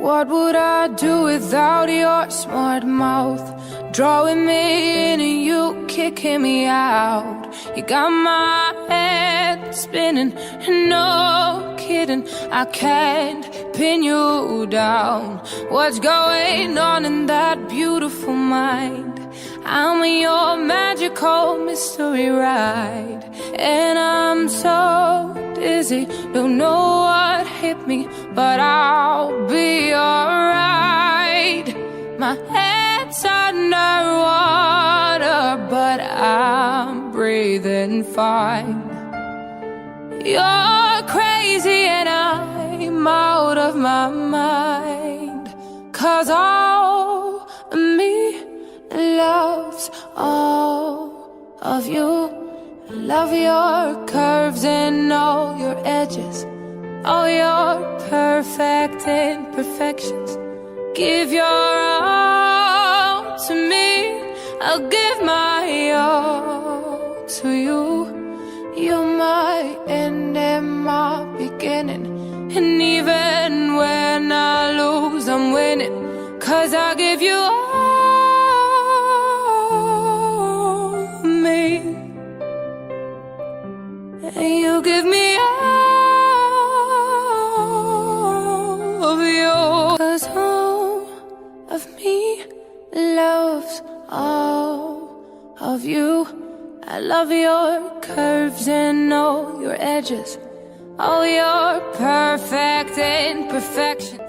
What would I do without your smart mouth? Drawing me in and you kicking me out. You got my head spinning, no kidding, I can't pin you down. What's going on in that beautiful mind? I'm your magical mystery ride, and I'm so dizzy, don't know what hit me, but I'll be alright. My head's underwater, but I'm breathing fine. You're crazy and I'm out of my mind, 'cause all of me loves all of you. I love your curves and all your edges, all your perfect imperfections. Give your all to me, I'll give my all to you. You're my end and my beginning, and even when I lose, I'm winning, 'cause I give you all me, and you give me all of you. 'Cause all of me loves all of you. I love your curves and all your edges, all your perfect imperfections.